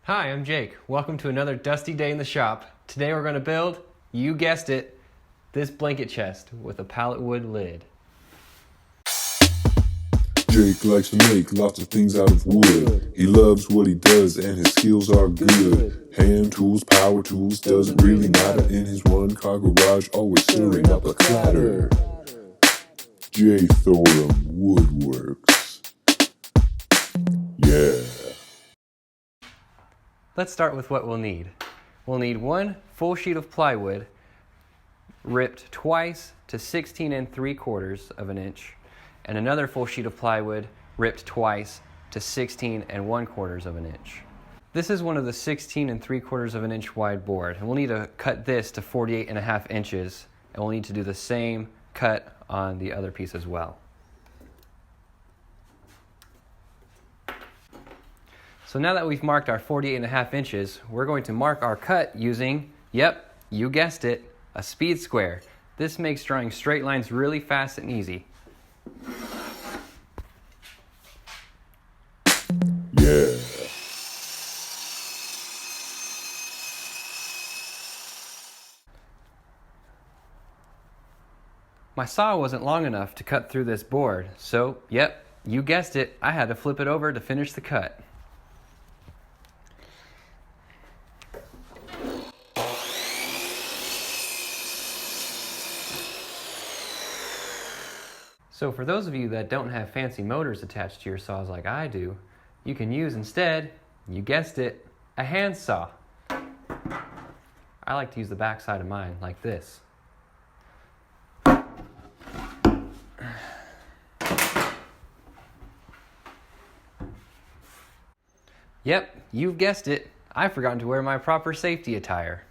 Hi, I'm Jake. Welcome to another dusty day in the shop. Today we're going to build, you guessed it, this blanket chest with a pallet wood lid. Jake likes to make lots of things out of wood. He loves what he does and his skills are good. Hand tools, power tools, doesn't really matter. In his one-car garage, always stirring up a clatter. J. Thorem Woodworks. Yeah. Let's start with what we'll need. We'll need one full sheet of plywood, ripped twice to 16 3/4 of an inch, and another full sheet of plywood, ripped twice to 16 1/4 of an inch. This is one of the 16 3/4 of an inch wide board, and we'll need to cut this to 48.5 inches, and we'll need to do the same cut on the other piece as well. So now that we've marked our 48.5 inches, we're going to mark our cut using, yep, you guessed it, a speed square. This makes drawing straight lines really fast and easy. Yeah. My saw wasn't long enough to cut through this board, so, yep, you guessed it, I had to flip it over to finish the cut. So for those of you that don't have fancy motors attached to your saws like I do, you can use instead, you guessed it, a hand saw. I like to use the back side of mine like this. Yep, you've guessed it, I've forgotten to wear my proper safety attire.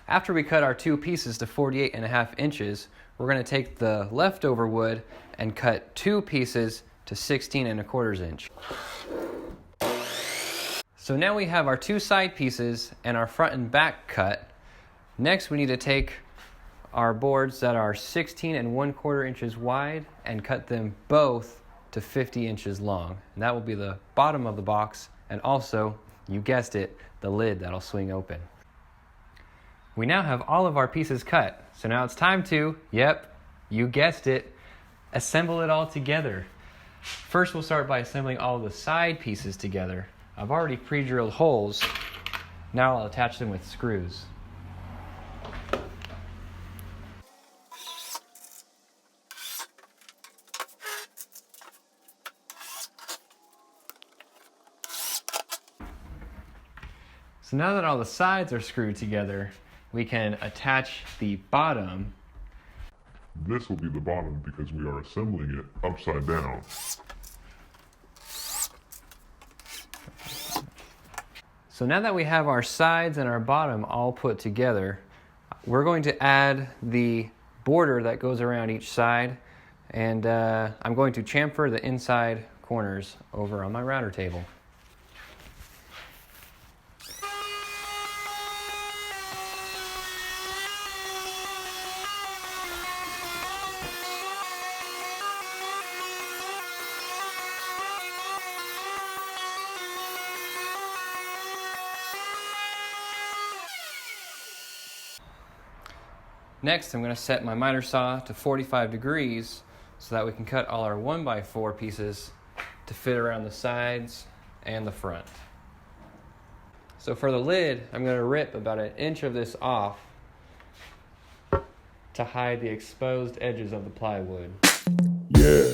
After we cut our two pieces to 48.5 inches, we're going to take the leftover wood and cut two pieces to 16 1/4 inch. So now we have our two side pieces and our front and back cut. Next we need to take our boards that are 16 1/4 inches wide and cut them both to 50 inches long. And that will be the bottom of the box and also, you guessed it, the lid that'll swing open. We now have all of our pieces cut, so now it's time to, yep, you guessed it, assemble it all together. First we'll start by assembling all of the side pieces together. I've already pre-drilled holes, now I'll attach them with screws. So now that all the sides are screwed together, we can attach the bottom. This will be the bottom because we are assembling it upside down. So now that we have our sides and our bottom all put together, we're going to add the border that goes around each side, and I'm going to chamfer the inside corners over on my router table. Next, I'm going to set my miter saw to 45 degrees so that we can cut all our 1x4 pieces to fit around the sides and the front. So for the lid, I'm going to rip about 1 inch of this off to hide the exposed edges of the plywood. Yeah.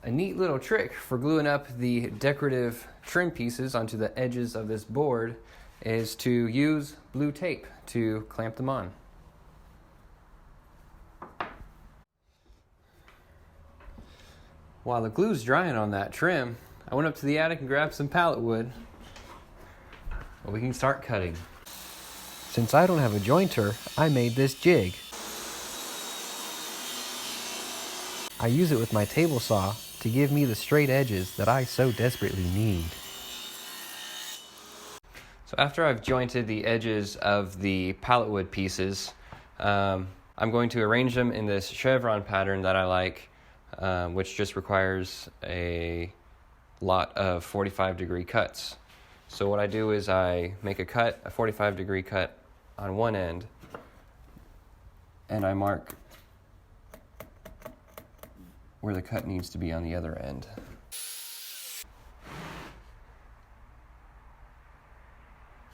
A neat little trick for gluing up the decorative trim pieces onto the edges of this board is to use blue tape to clamp them on. While the glue's drying on that trim, I went up to the attic and grabbed some pallet wood. Well, we can start cutting. Since I don't have a jointer, I made this jig. I use it with my table saw to give me the straight edges that I so desperately need. So after I've jointed the edges of the pallet wood pieces, I'm going to arrange them in this chevron pattern that I like, which just requires a lot of 45-degree cuts. So what I do is I make a cut, a 45-degree cut on one end, and I mark where the cut needs to be on the other end.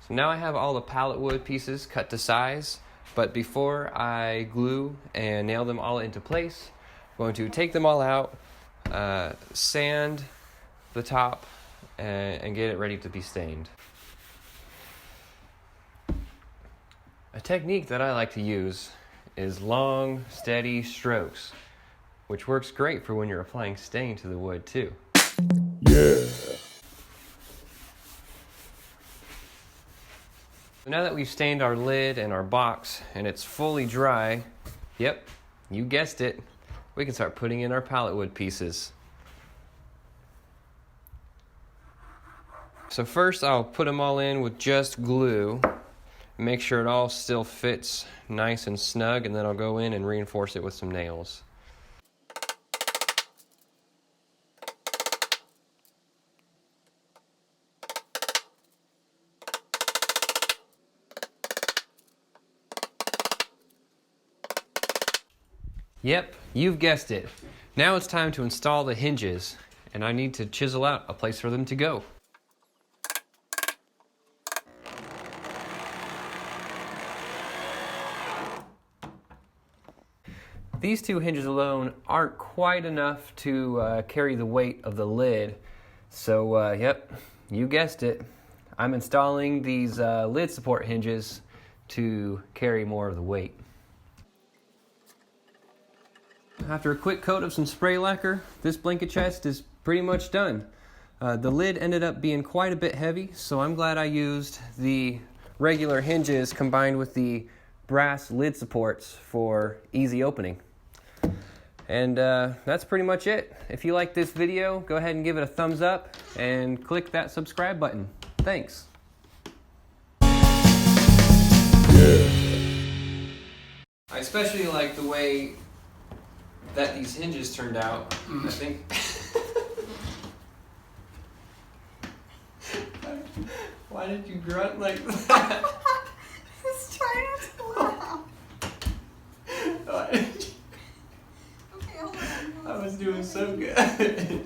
So now I have all the pallet wood pieces cut to size, but before I glue and nail them all into place, I'm going to take them all out, sand the top, and get it ready to be stained. A technique that I like to use is long, steady strokes, which works great for when you're applying stain to the wood too. Yeah. So now that we've stained our lid and our box and it's fully dry, yep, you guessed it, we can start putting in our pallet wood pieces. So first I'll put them all in with just glue, make sure it all still fits nice and snug, and then I'll go in and reinforce it with some nails. Yep, you've guessed it. Now it's time to install the hinges, and I need to chisel out a place for them to go. These two hinges alone aren't quite enough to carry the weight of the lid, so yep, you guessed it. I'm installing these lid support hinges to carry more of the weight. After a quick coat of some spray lacquer, this blanket chest is pretty much done. The lid ended up being quite a bit heavy, so I'm glad I used the regular hinges combined with the brass lid supports for easy opening. And that's pretty much it. If you like this video, go ahead and give it a thumbs up and click that subscribe button. Thanks. Yeah. I especially like the way that these hinges turned out. I think. Why did you grunt like that? I was trying to laugh. Why did you? Okay, hold on. I was doing so good.